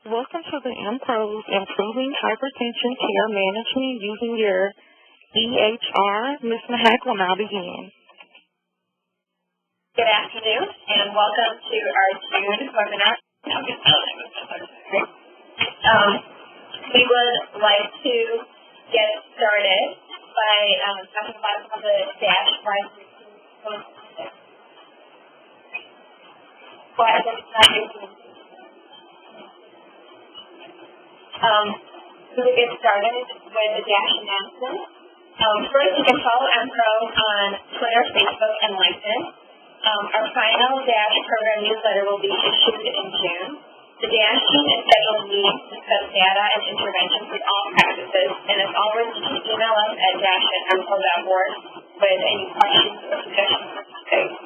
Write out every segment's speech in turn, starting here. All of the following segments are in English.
Welcome to the MPRO's Improving Hypertension Care Management Using Your EHR. Ms. Mahak will now begin. Good afternoon, and welcome to our June webinar. We would like to get started by talking about some of the DACH we will get started with the DACH announcement. First, you can follow MPRO on Twitter, Facebook, and LinkedIn. Our final DACH program newsletter will be issued in June. The DACH team is scheduling meetings to discuss data and interventions with all practices, and as always, you can email us at dash@mpro.org with any questions or suggestions for topics.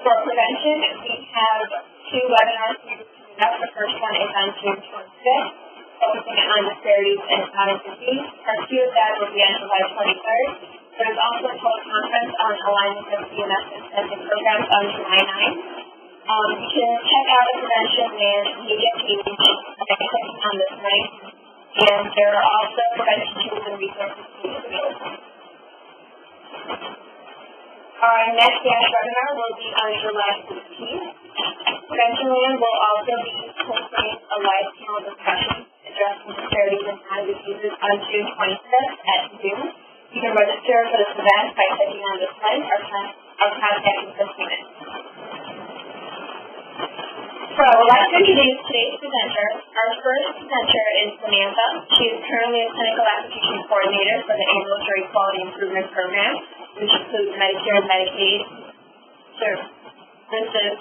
For prevention, we have two webinars. The first one is on June 25th, focusing on disparities in chronic disease. Part two of that will be on July 23rd. There's also a teleconference on alignment of CMS incentive programs on July 9th. You can check out the prevention and media page by clicking on this link. And there are also prevention tools and resources available. Our next DACH webinar will be on July 16th. Prevention Land will also be hosting a live panel discussion addressing disparities in chronic diseases on June 25th at noon. You can register for this event by clicking on this link or contacting this unit. So, let's introduce today's presenter. Our first presenter is Samantha. She is currently a clinical application coordinator for the Ambulatory Quality Improvement Program, which includes Medicare and Medicaid services,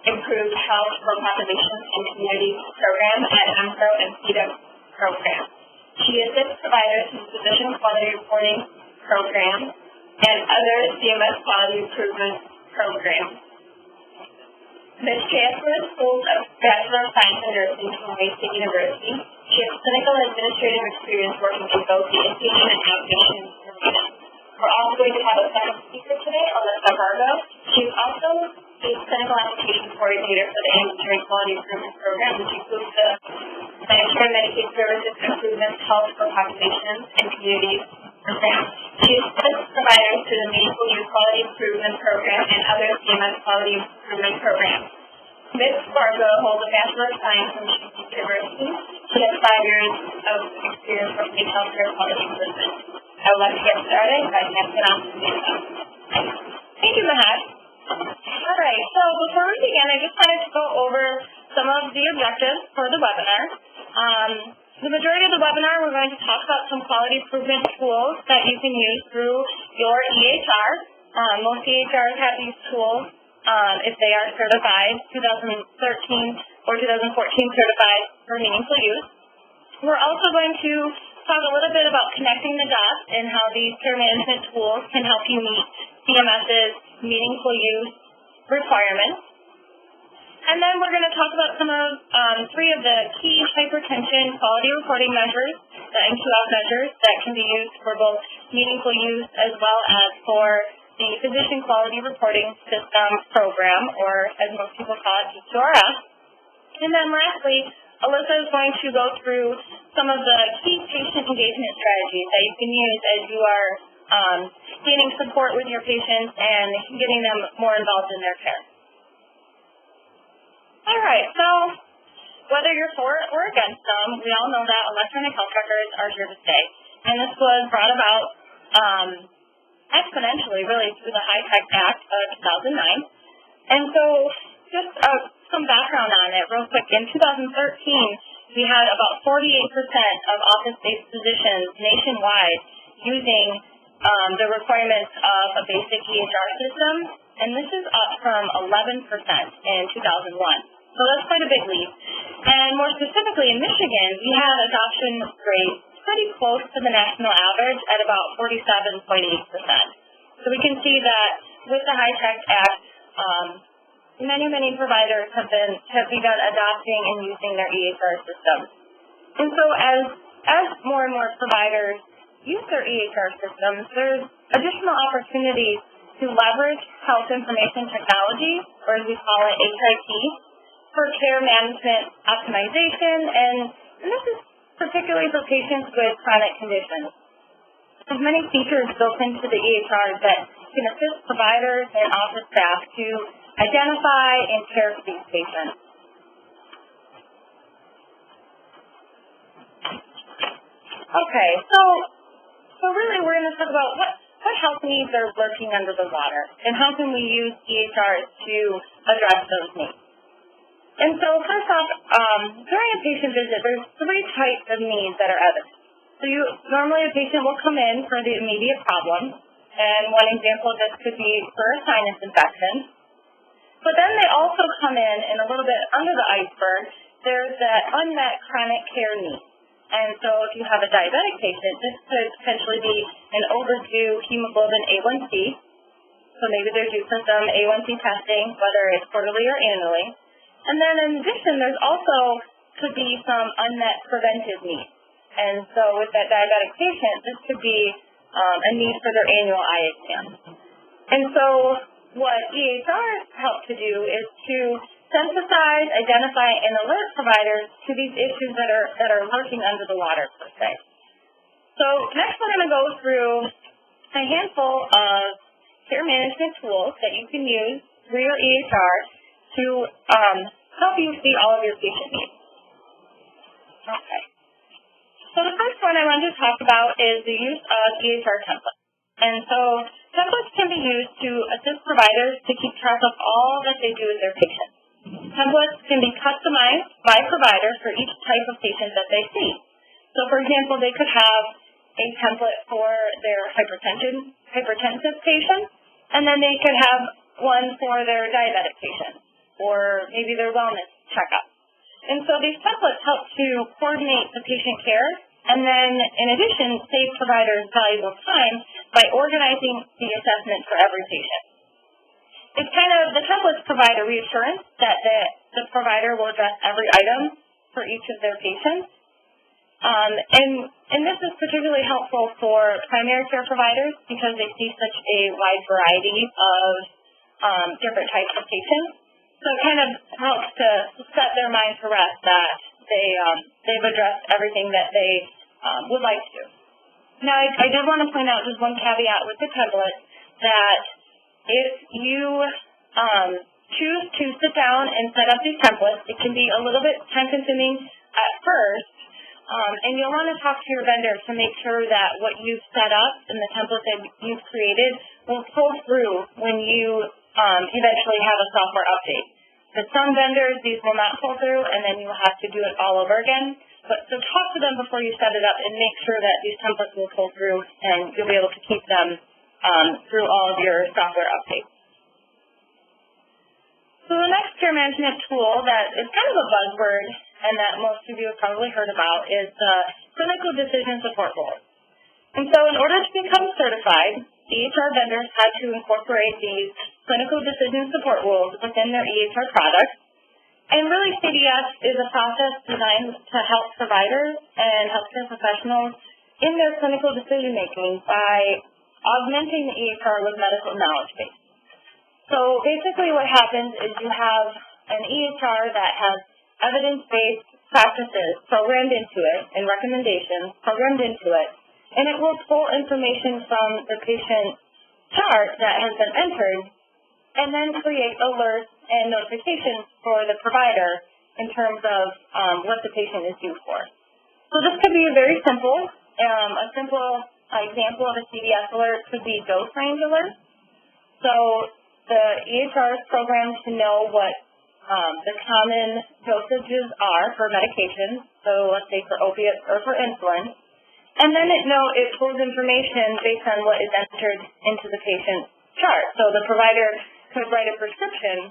improved health for populations and communities program at MPRO and CEDA program. She assists providers in physician quality reporting program and other CMS quality improvement programs. Ms. Strassburg holds a Bachelor of Science in Nursing from Wayne State University. She has clinical and administrative experience working in both the inpatient and outpatient arenas. We're also going to have a second speaker today, Alyssa Vargo. She is also a clinical application coordinator for the Ambulatory Quality Improvement Program, which includes the Medicare and Medicaid Services Improvements Health for Populations and Communities program. She assists providers through the Meaningful Use Quality Improvement Program and other CMS Quality Improvement programs. Ms. Vargo holds a Bachelor of Science from Strassburg University. She has 5 years of experience working in healthcare quality improvement. I would like to get started by passing it on to Samantha. Thank you, Mahak. All right, so before we begin, I just wanted to go over some of the objectives for the webinar. The majority of the webinar, we're going to talk about some quality improvement tools that you can use through your EHR. Most EHRs have these tools if they are certified, 2013 or 2014 certified for meaningful use. We're also going to talk a little bit about connecting the dots and how these care management tools can help you meet CMS's meaningful use requirements. And then we're going to talk about some of 3 of the key hypertension quality reporting measures, the M2F measures that can be used for both meaningful use as well as for the Physician Quality Reporting System program, or as most people call it, PQRS. And then lastly, Alyssa is going to go through some of the key patient engagement strategies that you can use as you are gaining support with your patients and getting them more involved in their care. All right, so whether you're for or against them, we all know that electronic health records are here to stay. And this was brought about exponentially, really, through the HITECH Act of 2009. And so just some background on it real quick. In 2013, we had about 48% of office-based physicians nationwide using the requirements of a basic EHR system, and this is up from 11% in 2001. So that's quite a big leap. And more specifically in Michigan, we had adoption rate pretty close to the national average at about 47.8%. So we can see that with the HITECH Act, many providers have begun adopting and using their EHR systems. And so as more and more providers use their EHR systems, there's additional opportunities to leverage health information technology or as we call it, HIT, for care management optimization, and this is particularly for patients with chronic conditions. There's many features built into the EHR that can assist providers and office staff to identify and care for these patients. Okay, so really we're going to talk about what health needs are lurking under the water, and how can we use EHRs to address those needs. And so first off, during a patient visit, there's three types of needs that are evident. So normally a patient will come in for the immediate problem, and one example of this could be for a sinus infection. But then they also come in, and a little bit under the iceberg, there's that unmet chronic care need. And so if you have a diabetic patient, this could potentially be an overdue hemoglobin A1C. So maybe they're due for some A1C testing, whether it's quarterly or annually. And then in addition, there's also could be some unmet preventive needs. And so with that diabetic patient, this could be a need for their annual eye exam. And so what EHRs help to do is to synthesize, identify, and alert providers to these issues that are lurking under the water, per se. So next we're going to go through a handful of care management tools that you can use through your EHR to help you see all of your patient needs. Okay. So the first one I wanted to talk about is the use of EHR templates. And so templates can be used to assist providers to keep track of all that they do with their patients. Templates can be customized by providers for each type of patient that they see. So for example, they could have a template for their hypertensive patient, and then they could have one for their diabetic patient, or maybe their wellness checkup. And so these templates help to coordinate the patient care, and then in addition, save providers valuable time by organizing the assessment for every patient. It's the templates provide a reassurance that the provider will address every item for each of their patients. And this is particularly helpful for primary care providers because they see such a wide variety of different types of patients. So it kind of helps to set their mind to rest that they've addressed everything that they would like to. Now, I did want to point out just one caveat with the template, that if you choose to sit down and set up these templates, it can be a little bit time-consuming at first, and you'll want to talk to your vendor to make sure that what you've set up and the template that you've created will pull through when you eventually have a software update. For some vendors, these will not pull through, and then you'll have to do it all over again. So talk to them before you set it up and make sure that these templates will pull through, and you'll be able to keep them through all of your software updates. So the next care management tool that is kind of a buzzword and that most of you have probably heard about is the clinical decision support role. And so in order to become certified, EHR vendors had to incorporate these clinical decision support rules within their EHR products. And really, CDS is a process designed to help providers and healthcare professionals in their clinical decision-making by augmenting the EHR with medical knowledge base. So basically what happens is you have an EHR that has evidence-based practices programmed into it and recommendations programmed into it, and it will pull information from the patient chart that has been entered and then create alerts and notifications for the provider in terms of what the patient is due for. So this could be very simple. A simple example of a CVS alert could be dose range alert. So the EHR is programmed to know what the common dosages are for medications, so let's say for opiates or for insulin, and then it pulls information based on what is entered into the patient's chart. So the provider could write a prescription,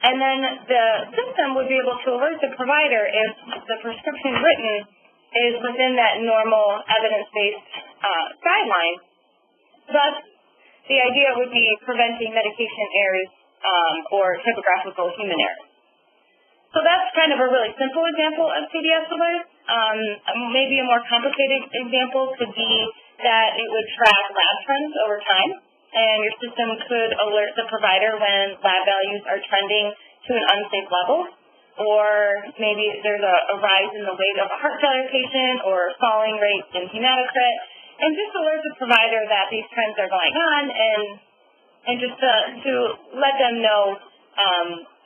and then the system would be able to alert the provider if the prescription written is within that normal evidence-based guideline. Thus, the idea would be preventing medication errors or typographical human errors. So that's kind of a really simple example of CDS alert. Maybe a more complicated example could be that it would track lab trends over time. and your system could alert the provider when lab values are trending to an unsafe level, or maybe there's a rise in the weight of a heart failure patient or falling rates in hematocrit, and just alert the provider that these trends are going on, and just to let them know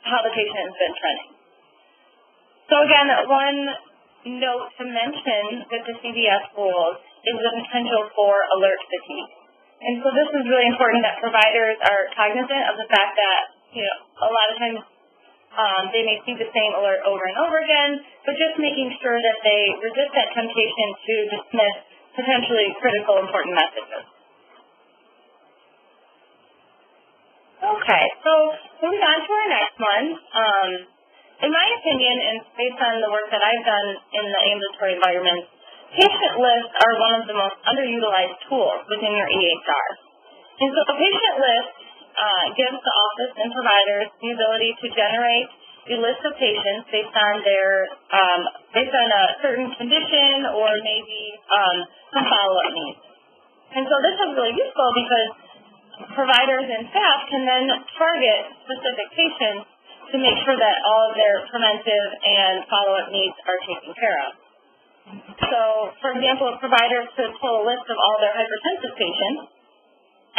how the patient has been trending. So again, one note to mention with the CVS rules is the potential for alert fatigue. And so this is really important that providers are cognizant of the fact that, a lot of times they may see the same alert over and over again, but just making sure that they resist that temptation to dismiss potentially critical, important messages. Okay, so moving on to our next one. In my opinion, and based on the work that I've done in the ambulatory environment, patient lists are one of the most underutilized tools within your EHR. And so a patient list gives the office and providers the ability to generate a list of patients based on a certain condition or maybe some follow-up needs. And so this is really useful because providers and staff can then target specific patients to make sure that all of their preventive and follow-up needs are taken care of. So, for example, providers could pull a list of all their hypertensive patients,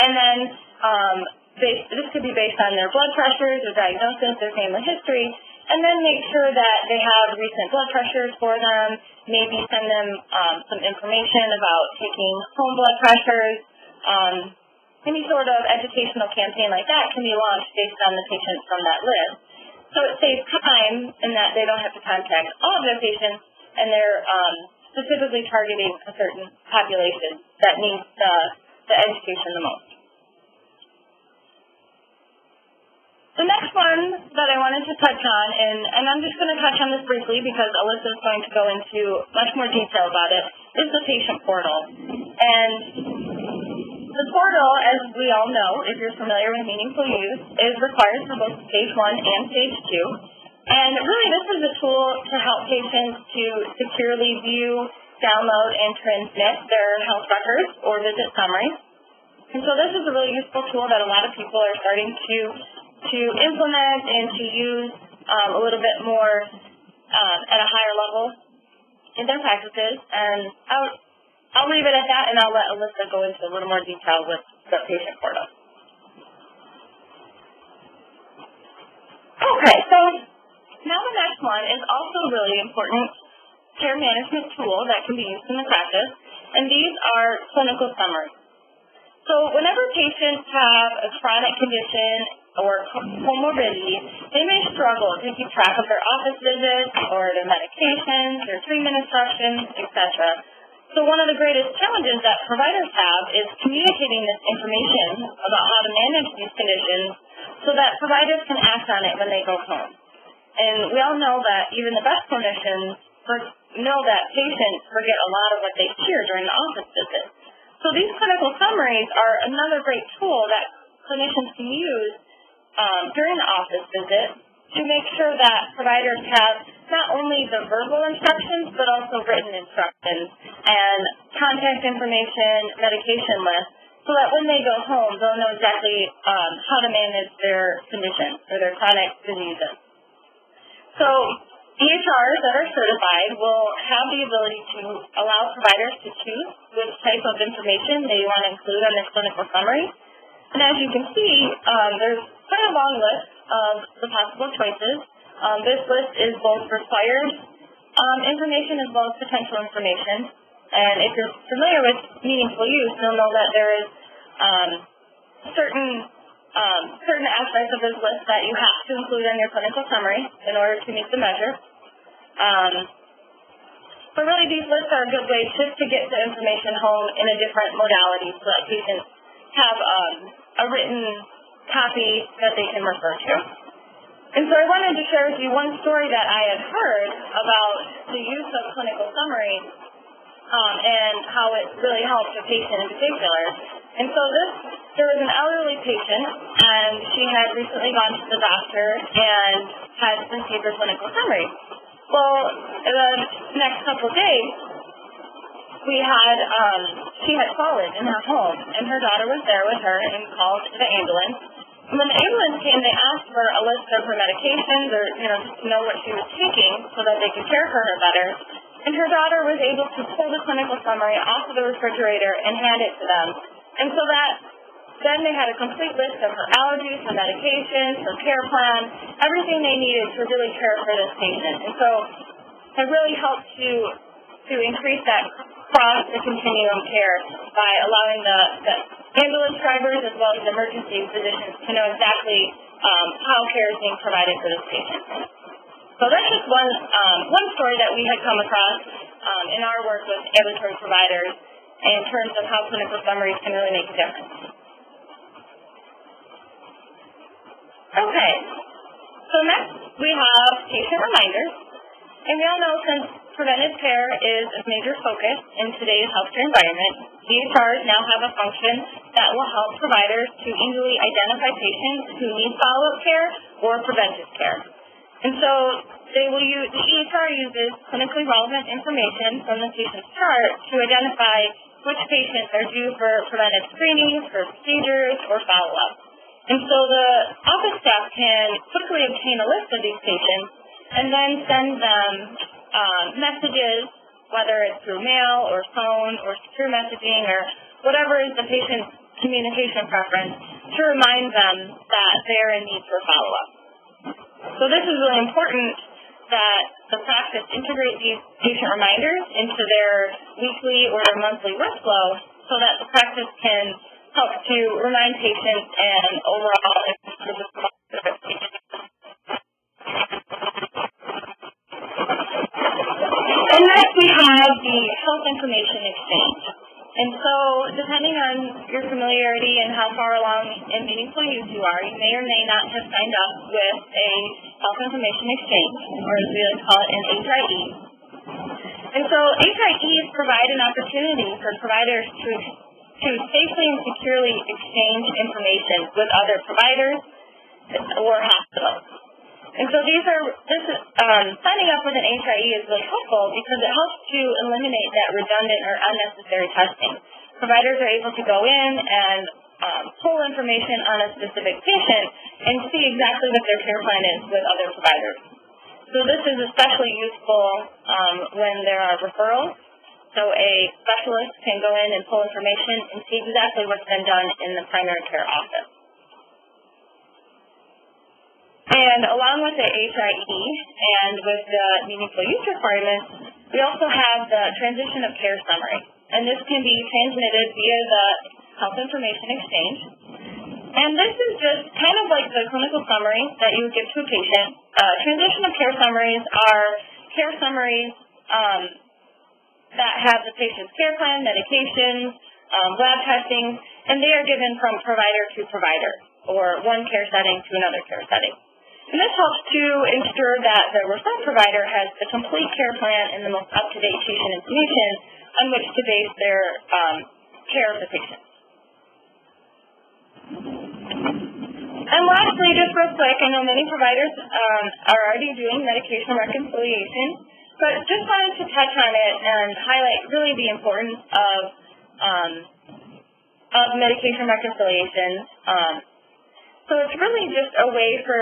and then this could be based on their blood pressures, their diagnosis, their family history, and then make sure that they have recent blood pressures for them, maybe send them some information about taking home blood pressures. Any sort of educational campaign like that can be launched based on the patients from that list. So it saves time in that they don't have to contact all of their patients, and they're specifically targeting a certain population that needs the education the most. The next one that I wanted to touch on, and I'm just going to touch on this briefly because Alyssa is going to go into much more detail about it, is the patient portal. And the portal, as we all know, if you're familiar with meaningful use, is required for both stage 1 and stage 2. And really this is a tool to help patients to securely view, download, and transmit their health records or visit summaries. And so this is a really useful tool that a lot of people are starting to implement and to use a little bit more at a higher level in their practices. And I'll leave it at that, and I'll let Alyssa go into a little more detail with the patient portal. Okay, so now the next one is also a really important care management tool that can be used in the practice, and these are clinical summaries. So whenever patients have a chronic condition or comorbidity, they may struggle to keep track of their office visits or their medications, their treatment instructions, etc. So one of the greatest challenges that providers have is communicating this information about how to manage these conditions so that providers can act on it when they go home. And we all know that even the best clinicians know that patients forget a lot of what they hear during the office visit. So these clinical summaries are another great tool that clinicians can use during the office visit to make sure that providers have not only the verbal instructions, but also written instructions and contact information, medication lists, so that when they go home, they'll know exactly how to manage their condition or their chronic diseases. So EHRs that are certified will have the ability to allow providers to choose which type of information they want to include on their clinical summary. And as you can see, there's quite a long list of the possible choices. This list is both required information as well as potential information. And if you're familiar with meaningful use, you'll know that there is certain aspects of this list that you have to include on your clinical summary in order to meet the measure. But really, these lists are a good way just to get the information home in a different modality so that patients have a written copy that they can refer to. And so I wanted to share with you one story that I had heard about the use of clinical summaries and how it really helped a patient in particular. And so there was an elderly patient, and she had recently gone to the doctor and had received her clinical summary. Well, the next couple of days, she had fallen in her home, and her daughter was there with her and called the ambulance. And when the ambulance came, they asked for a list of her medications or, just to know what she was taking so that they could care for her better. And her daughter was able to pull the clinical summary off of the refrigerator and hand it to them. And so then they had a complete list of her allergies, her medications, her care plan, everything they needed to really care for this patient. And so it really helped to increase that across the continuum care by allowing the ambulance drivers as well as emergency physicians to know exactly how care is being provided for this patient. So that's just one story that we had come across in our work with ambulatory providers in terms of how clinical summaries can really make a difference. Okay, so next we have patient reminders. And we all know since preventive care is a major focus in today's healthcare environment, EHRs now have a function that will help providers to easily identify patients who need follow-up care or preventive care. And so the EHR uses clinically relevant information from the patient's chart to identify which patients are due for preventive screenings, for procedures, or follow-up. And so the office staff can quickly obtain a list of these patients and then send them messages, whether it's through mail or phone or secure messaging or whatever is the patient's communication preference, to remind them that they're in need for follow-up. So this is really important that the practice integrate these patient reminders into their weekly or their monthly workflow so that the practice can help to remind patients and overall And next we have the health information exchange. And so depending on your familiarity and how far along in meaningful use you are, you may or may not have signed up with a health information exchange, or as we like to call it, an HIE. And so HIEs provide an opportunity for providers to safely and securely exchange information with other providers or hospitals. And so signing up with an HIE is really helpful because it helps to eliminate that redundant or unnecessary testing. Providers are able to go in and pull information on a specific patient and see exactly what their care plan is with other providers. So this is especially useful when there are referrals. So a specialist can go in and pull information and see exactly what's been done in the primary care office. And along with the HIE and with the meaningful use requirements, we also have the transition of care summary. And this can be transmitted via the health information exchange. And this is just kind of like the clinical summary that you would give to a patient. Transition of care summaries are care summaries that have the patient's care plan, medications, lab testing, and they are given from provider to provider, or one care setting to another care setting. And this helps to ensure that the referral provider has the complete care plan and the most up-to-date patient information on which to base their care of the patient. And lastly, just real quick, I know many providers are already doing medication reconciliation, but just wanted to touch on it and highlight really the importance of medication reconciliation. So it's really just a way for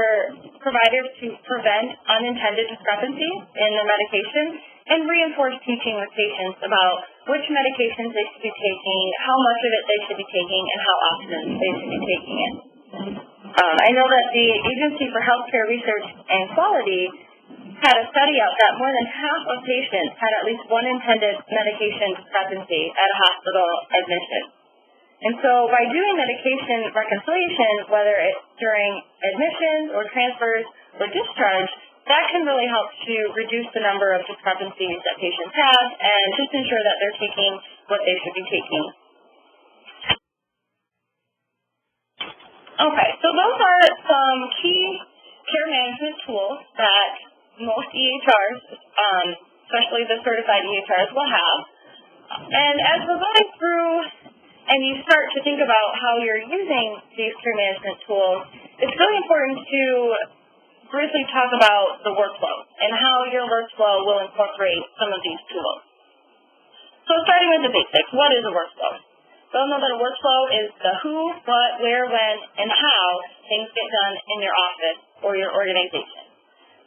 providers to prevent unintended discrepancies in their medication and reinforce teaching with patients about which medications they should be taking, how much of it they should be taking, and how often they should be taking it. I know that the Agency for Healthcare Research and Quality had a study out that more than half of patients had at least one intended medication discrepancy at a hospital admission. And so by doing medication reconciliation, whether it's during admissions or transfers or discharge, that can really help to reduce the number of discrepancies that patients have and just ensure that they're taking what they should be taking. Okay, so those are some key care management tools that most EHRs, especially the certified EHRs, will have. And as we're going through and you start to think about how you're using these care management tools, it's really important to briefly talk about the workflow and how your workflow will incorporate some of these tools. So starting with the basics, what is a workflow? You'll know that a workflow is the who, what, where, when, and how things get done in your office or your organization.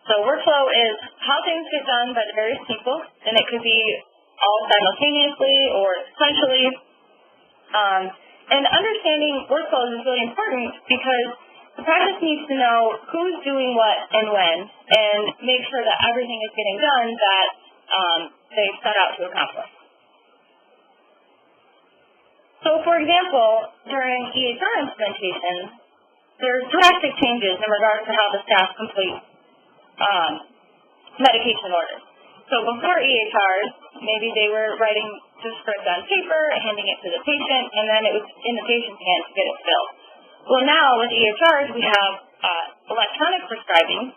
So workflow is how things get done by the various people, and it could be all simultaneously or sequentially. And understanding workflows is really important because the practice needs to know who's doing what and when, and make sure that everything is getting done that they've set out to accomplish. So, for example, during EHR implementation, there's drastic changes in regards to how the staff complete medication orders. So before EHRs, maybe they were writing the script on paper, handing it to the patient, and then it was in the patient's hands to get it filled. Well, now with EHRs, we have electronic prescribing,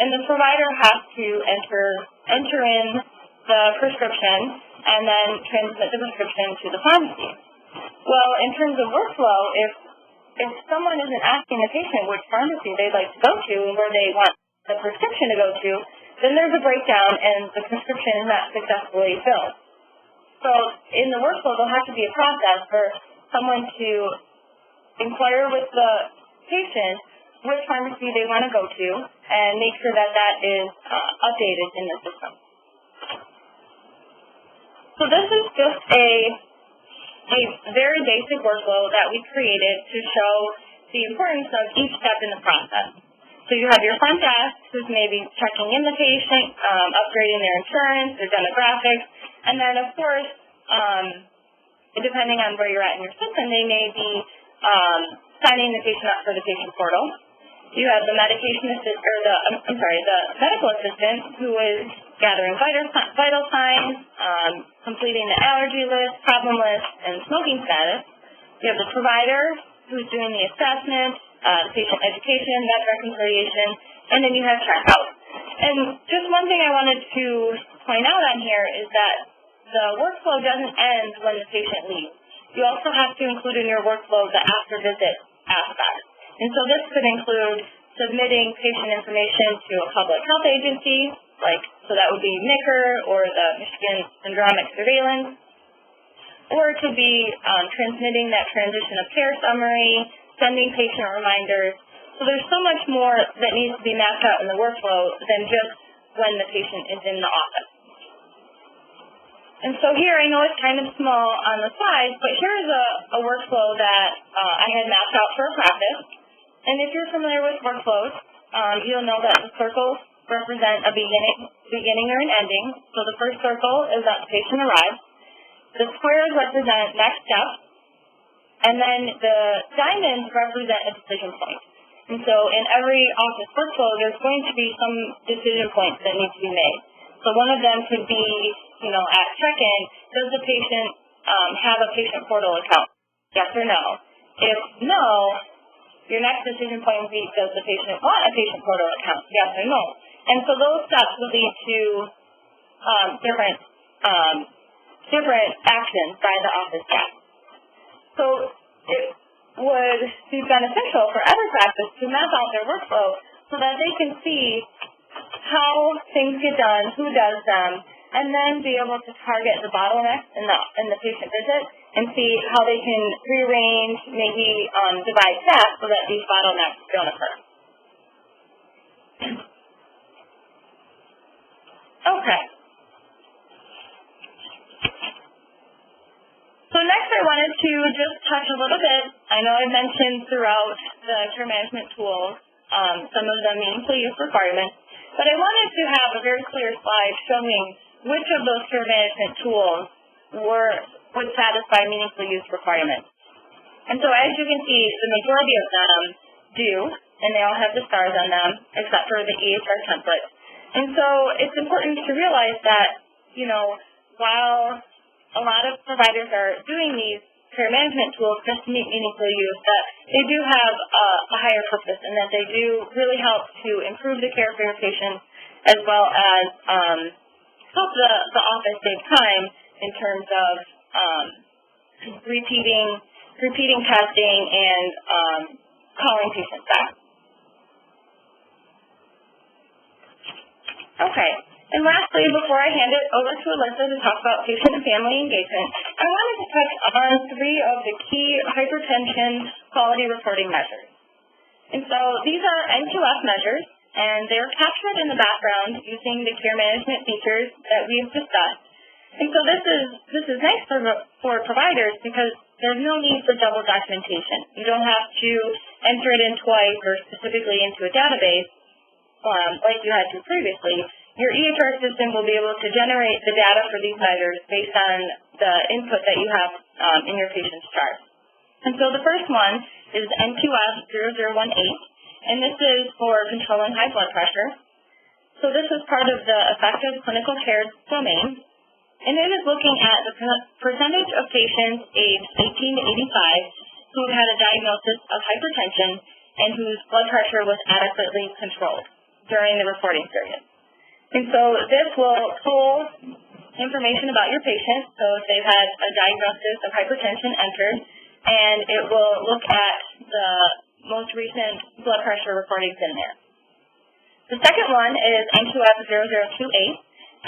and the provider has to enter in the prescription and then transmit the prescription to the pharmacy. Well, in terms of workflow, if someone isn't asking the patient which pharmacy they'd like to go to and where they want the prescription to go to, then there's a breakdown and the prescription is not successfully filled. So in the workflow, there'll have to be a process for someone to inquire with the patient which pharmacy they want to go to and make sure that that is updated in the system. So this is just a very basic workflow that we created to show the importance of each step in the process. So you have your front desk, who's maybe checking in the patient, upgrading their insurance, their demographics, and then, of course, depending on where you're at in your system, they may be signing the patient up for the patient portal. You have the medical assistant, who is gathering vital signs, completing the allergy list, problem list, and smoking status. You have the provider, who's doing the assessment, patient education, med reconciliation, and then you have checkout. And just one thing I wanted to point out on here is that the workflow doesn't end when the patient leaves. You also have to include in your workflow the after-visit aspect. And so this could include submitting patient information to a public health agency, so that would be MICR or the Michigan Syndromic Surveillance, or it could be transmitting that transition of care summary, sending patient reminders. So there's so much more that needs to be mapped out in the workflow than just when the patient is in the office. And so here, I know it's kind of small on the slides, but here's a workflow that I had mapped out for a practice. And if you're familiar with workflows, you'll know that the circles represent a beginning or an ending. So the first circle is that the patient arrives. The squares represent next steps. And then the diamonds represent a decision point. And so in every office workflow, there's going to be some decision points that need to be made. So one of them could be, at check-in, does the patient have a patient portal account? Yes or no? If no, your next decision point would be, does the patient want a patient portal account? Yes or no? And so those steps will lead to different actions by the office staff. So it would be beneficial for every practice to map out their workflow so that they can see how things get done, who does them, and then be able to target the bottlenecks in the patient visit and see how they can rearrange, maybe divide tasks so that these bottlenecks don't occur. Okay. So next I wanted to just touch a little bit, I know I mentioned throughout the care management tools, some of the meaningful use requirements, but I wanted to have a very clear slide showing which of those care management tools would satisfy meaningful use requirements. And so as you can see, the majority of them do, and they all have the stars on them, except for the EHR template. And so it's important to realize that, while a lot of providers are doing these care management tools just to meet meaningful use, that they do have a higher purpose and that they do really help to improve the care for your patients as well as help the office save time in terms of repeating testing and calling patients back. Okay. And lastly, before I hand it over to Alyssa to talk about patient and family engagement, I wanted to touch on 3 of the key hypertension quality reporting measures. And so these are N2F measures, and they're captured in the background using the care management features that we've discussed. And so this is nice for providers because there's no need for double documentation. You don't have to enter it in twice or specifically into a database like you had to previously. Your EHR system will be able to generate the data for these measures based on the input that you have in your patient's chart. And so the first one is N2F0018, and this is for controlling high blood pressure. So this is part of the effective clinical care domain, and it is looking at the percentage of patients aged 18 to 85 who have had a diagnosis of hypertension and whose blood pressure was adequately controlled during the reporting period. And so this will pull information about your patient, so if they've had a diagnosis of hypertension entered, and it will look at the most recent blood pressure recordings in there. The second one is N2F0028,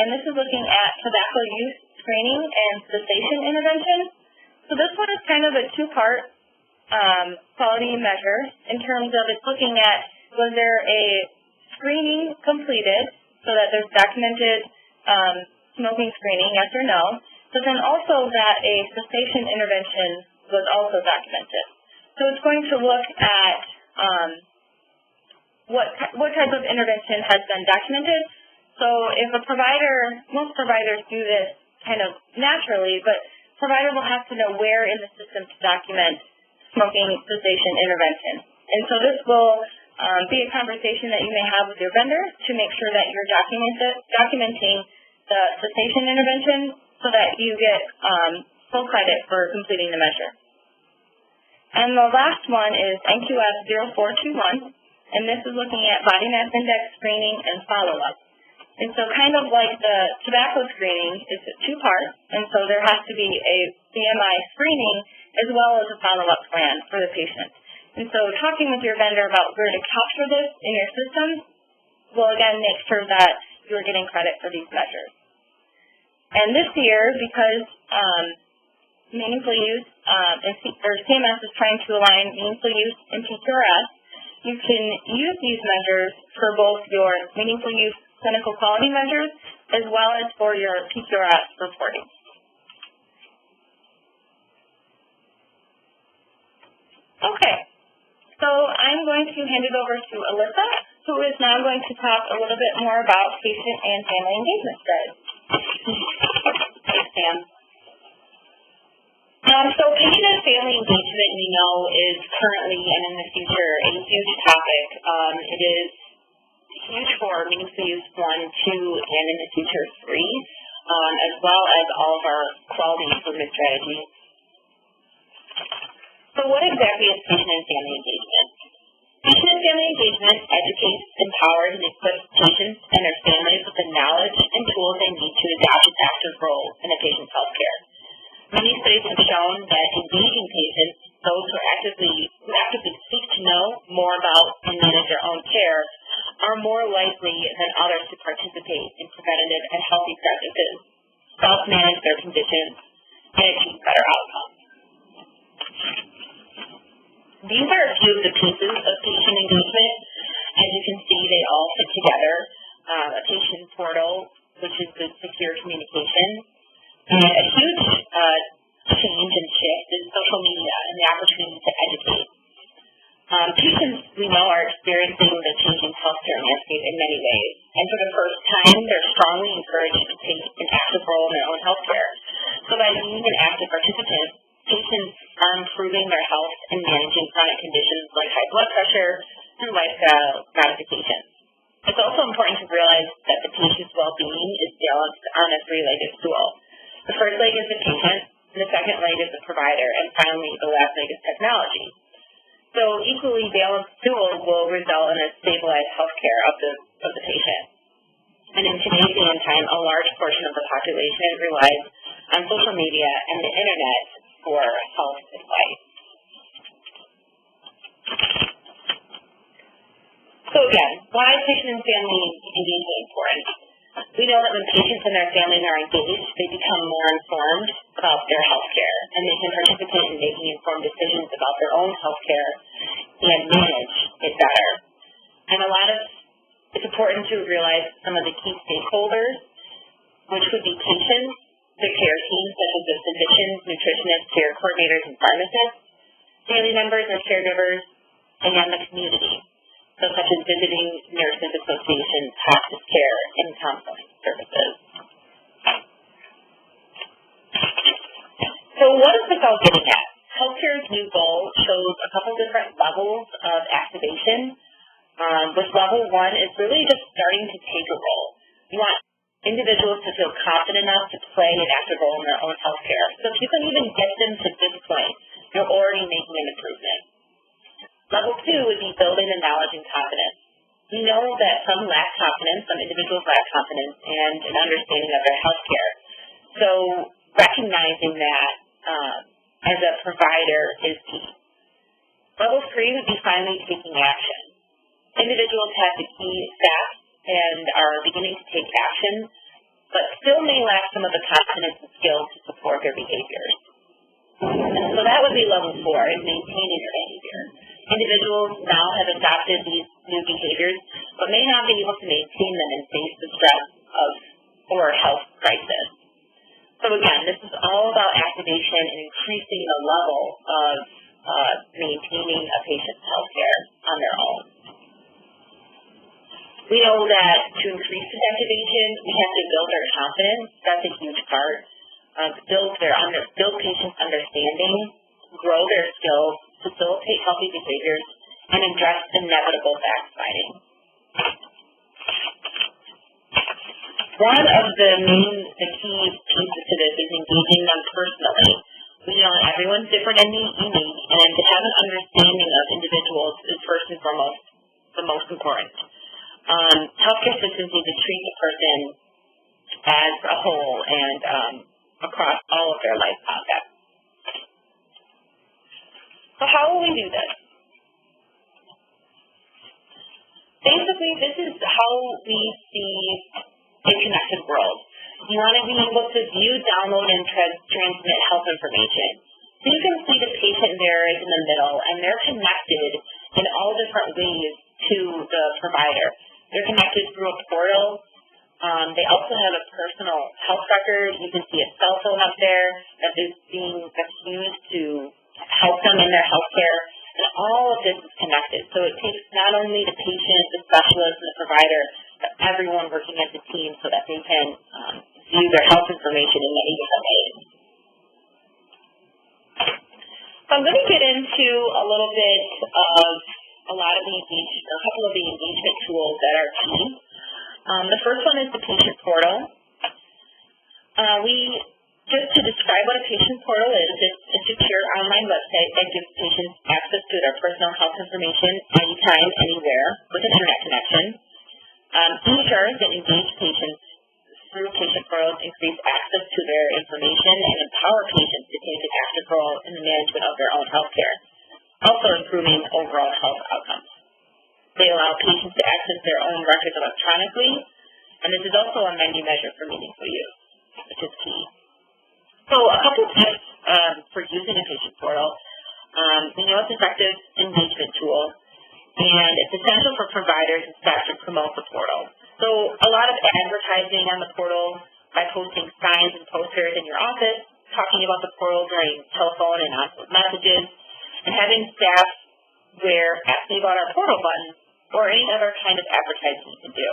and this is looking at tobacco use screening and cessation intervention. So this one is kind of a 2-part quality measure in terms of it's looking at was there a screening completed so that there's documented smoking screening, yes or no, but then also that a cessation intervention was also documented. So it's going to look at what type of intervention has been documented. So if a provider, most providers do this kind of naturally, but provider will have to know where in the system to document smoking cessation intervention. And so this will be a conversation that you may have with your vendor to make sure that you're documenting the cessation intervention so that you get full credit for completing the measure. And the last one is N2F0421, and this is looking at body mass index screening and follow-up. And so kind of like the tobacco screening, it's a 2-part, and so there has to be a BMI screening as well as a follow-up plan for the patient. And so talking with your vendor about where to capture this in your system will, again, make sure that you're getting credit for these measures. And this year, because meaningful use, or CMS is trying to align meaningful use and PQRS, you can use these measures for both your meaningful use clinical quality measures as well as for your PQRS reporting. Okay, so I'm going to hand it over to Alyssa, who is now going to talk a little bit more about patient and family engagement strategies. Thanks, Sam. So patient and family engagement, we know, is currently and in the future a huge topic. It is huge for meaningful use 1, 2, and in the future 3, as well as all of our quality improvement strategies. So what exactly is patient and family engagement? Patient and family engagement educates, empowers, and equips patients and their families with the knowledge and tools they need to adopt an active role in a patient's health care. Many studies have shown that engaging patients, those who actively seek to know more about and manage their own care, are more likely than others to participate in preventative and healthy practices, self-manage their conditions, and achieve better outcomes. These are a few of the pieces of patient engagement. As you can see, they all fit together. A patient portal, which is the secure communication, and a huge change and shift is social media and the opportunity to educate. Patients, we know, are experiencing the changing healthcare landscape in many ways, and for the first time, they're strongly encouraged to take an active role in their own healthcare. So by being an active participant, patients are improving their health and managing chronic conditions like high blood pressure and lifestyle modifications. It's also important to realize that the patient's well-being is balanced on a 3-legged stool. The first leg is the patient, and the second leg is the provider, and finally the last leg is technology. So equally balanced stool will result in a stabilized health care of the patient. And in today's day and time, a large portion of the population relies on social media and the internet for health advice. So again, why is patient and family engagement important? We know that when patients and their families are engaged, they become more informed about their health care, and they can participate in making informed decisions about their own health care and manage it better. And it's important to realize some of the key stakeholders, which would be patients, their care teams, such as the physicians, nutritionists, care coordinators, and pharmacists, family members or caregivers, and the community, such as visiting nurses associations, hospice care, and counseling services. So what is this all getting at? Healthcare's new goal shows a couple different levels of activation. With level 1 is really just starting to take a role. You want individuals to feel confident enough to play an active role in their own health care. So if you can even get them to this point, you're already making an improvement. Level 2 would be building the knowledge and confidence. We know that some lack confidence, some individuals lack confidence and an understanding of their health care. So recognizing that as a provider is key. Level 3 would be finally taking action. Individuals have the key facts and are beginning to take action, but still may lack some of the confidence and skills to support their behaviors. So that would be level 4, is maintaining their behavior. Individuals now have adopted these new behaviors, but may not be able to maintain them and face the stress or health crisis. So again, this is all about activation and increasing the level of maintaining a patient's health care on their own. We know that to increase this activation, we have to build their confidence. That's a huge part. Build patients' understanding, grow their skills, facilitate healthy behaviors, and address inevitable backsliding. One of the key pieces to this is engaging them personally. We know that everyone's different and unique, and to have an understanding of individuals is first and foremost the most important. Healthcare systems need to treat the person as a whole and across all of their life context. So how will we do this? Basically, this is how we see a connected world. You want to be able to view, download, and transmit health information. So you can see the patient there is in the middle, and they're connected in all different ways to the provider. They're connected through a portal. They also have a personal health record. You can see a cell phone up there that's used to help them in their health care. And all of this is connected. So it takes not only the patient, the specialist, and the provider, but everyone working as a team so that they can view their health information in many different ways. So I'm going to get into a little bit of a couple of the engagement tools that are key. The first one is the patient portal. Just to describe what a patient portal is, it's a secure online website that gives patients access to their personal health information anytime, anywhere, with an internet connection. EHRs that engage patients through patient portals increase access to their information and empower patients to take an active role in the management of their own health care, also improving overall health outcomes. They allow patients to access their own records electronically, and this is also a menu measure for meaningful use, which is key. So a couple tips for using a patient portal. We know it's an effective engagement tool, and it's essential for providers and staff to promote the portal. So a lot of advertising on the portal by posting signs and posters in your office, talking about the portal during telephone and on messages, and having staff asking about our portal button or any other kind of advertising you can do.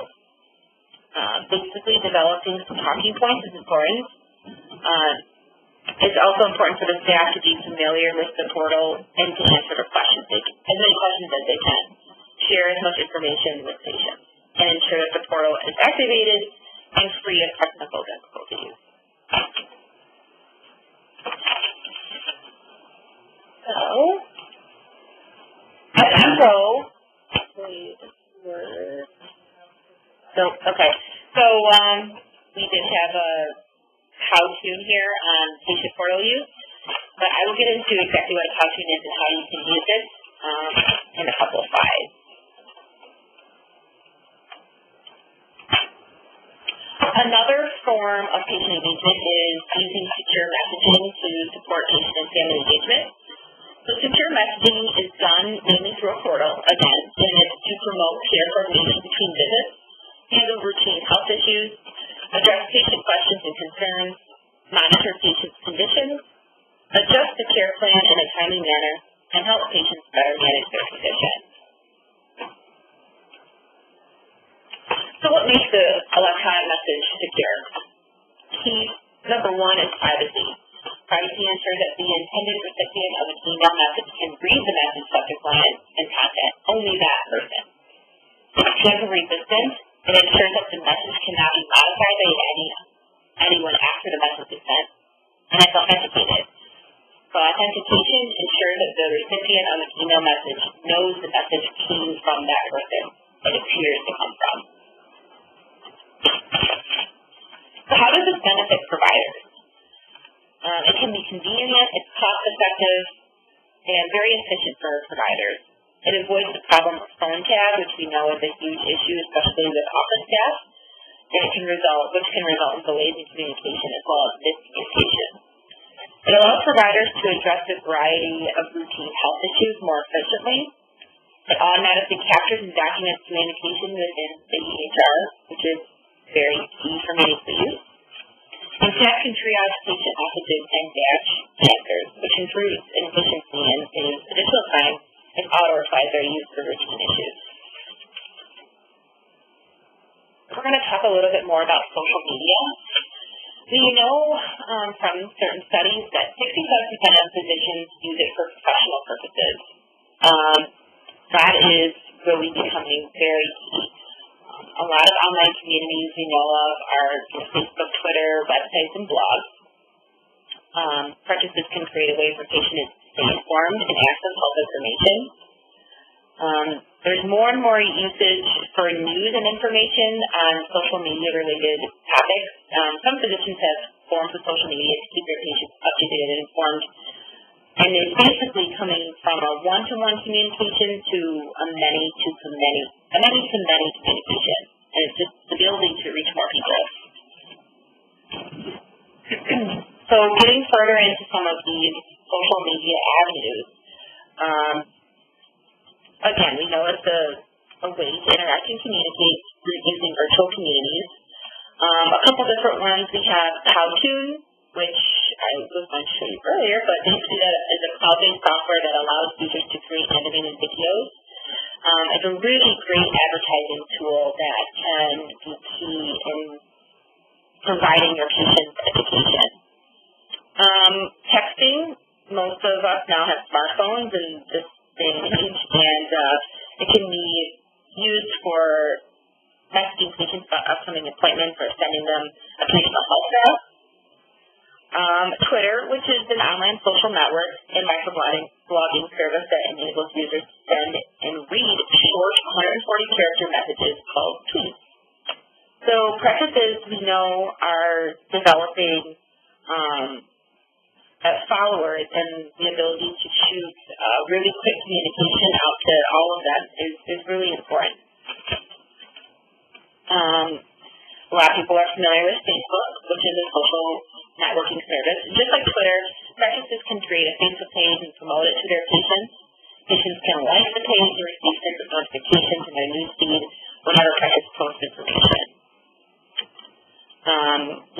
Basically, developing some talking points is important. It's also important for the staff to be familiar with the portal and to answer the questions, as many questions as they can. Share as much information with patients and ensure that the portal is activated and free of technical difficulties. So, at Untitled, we did have a how-to here on patient portal use, but I will get into exactly what a how-to is and how you can use it in a couple of slides. Another form of patient engagement is using secure messaging to support patient and family engagement. So secure messaging is done mainly through a portal, again, and it's to promote care coordination between visits, handle routine health issues, address patient questions and concerns, monitor patients' conditions, adjust the care plan in a timely manner, and help patients better manage their condition. So what makes the electronic message secure? Key number one is privacy. Privacy ensures that the intended recipient of an email message can read the message subject line and content, only that person. It's tamper resistant. It ensures that the message cannot be modified by anyone after the message is sent, and it's authenticated. So authentication ensures that the recipient of an email message knows the message came from that person it appears to come from. So how does this benefit providers? It can be convenient, it's cost-effective, and very efficient for providers. It avoids the problem of phone tag, which we know is a huge issue, especially with office staff, and which can result in delays in communication as well as miscommunication. It allows providers to address a variety of routine health issues more efficiently. It automatically captures and documents communication within the EHR, which is very key for many sleeves. And connects and triage patient messages and DACH answers, which improves efficiency and saves additional time if auto-replies are used for routine issues. We're going to talk a little bit more about social media. We know from certain studies that 65% of physicians use it for professional purposes. That is really becoming very key. A lot of online communities we know of are Facebook, Twitter, websites, and blogs. Practices can create a way for patients to stay informed and access health information. There's more and more usage for news and information on social media-related topics. Some physicians have forms of social media to keep their patients up to date and informed. And it's basically coming from a one-to-one communication to a many-to-many communication. And it's just the ability to reach more people. So getting further into some of these social media avenues, again, we know it's a way to interact and communicate using virtual communities. A couple different ones, we have How-To, which I was going to show you earlier, but basically that is a cloud-based software that allows users to create animated videos. It's a really great advertising tool that can be key in providing your patients education. Texting, most of us now have smartphones in this day and age, and it can be used for messaging patients about upcoming appointments or sending them occasional health staff. Twitter, which is an online social network and microblogging service that enables users to send and read short 140-character messages called tweets. So practices we know are developing followers, and the ability to shoot really quick communication out to all of them is really important. A lot of people are familiar with Facebook, which is a social networking service. Just like Twitter, practices can create a Facebook page and promote it to their patients. Patients can like the page and receive different notifications in their newsfeed whenever practice posts information.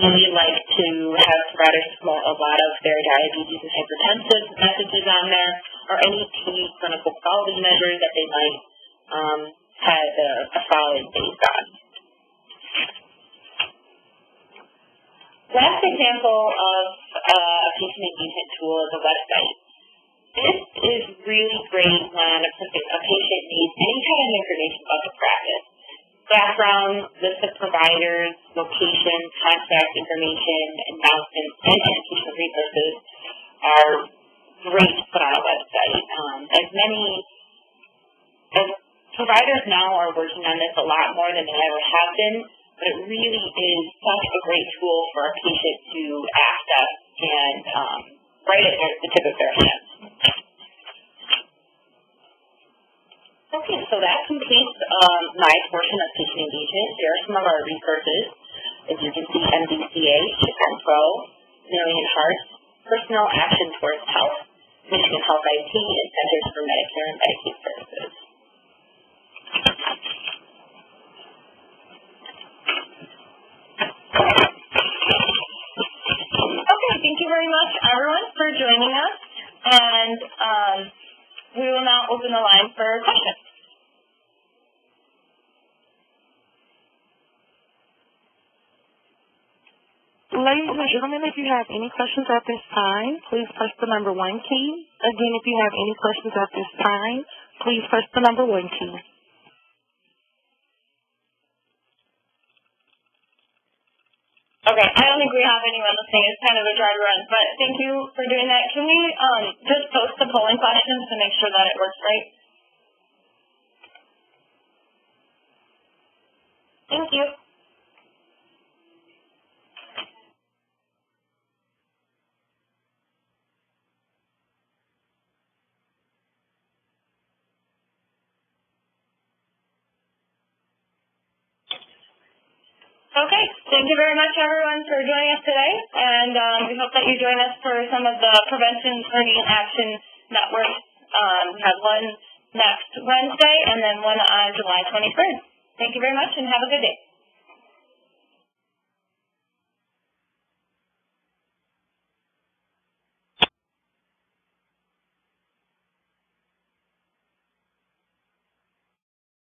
We like to have providers promote a lot of their diabetes and hypertension messages on there, or any key clinical quality measures that they might have a following based on. Last example of a patient engagement tool is a website. This is really great when a patient needs any kind of information about the practice. Background, list of providers, location, contact information, announcements, and educational resources are great to put on a website. As providers now are working on this a lot more than they ever have been, but it really is such a great tool for a patient to access and right at the tip of their hands. Okay, so that completes my portion of patient engagement. Here are some of our resources. As you can see, MDCH, Pro, Million Hearts, Personal Action Towards Health, Michigan Health IT, and Centers for Medicare and Medicaid Services. Okay, thank you very much, everyone, for joining us, and we will now open the line for questions. Ladies and gentlemen, if you have any questions at this time, please press the number 1 key. Again, if you have any questions at this time, please press the number 1 key. Okay, I don't think we have anyone listening. It's kind of a dry run, but thank you for doing that. Can we just post the polling questions to make sure that it works right? Thank you. Okay, thank you very much, everyone, for joining us today, and we hope that you join us for some of the Prevention Learning Action Network. We have one next Wednesday and then one on July 23rd. Thank you very much, and have a good day.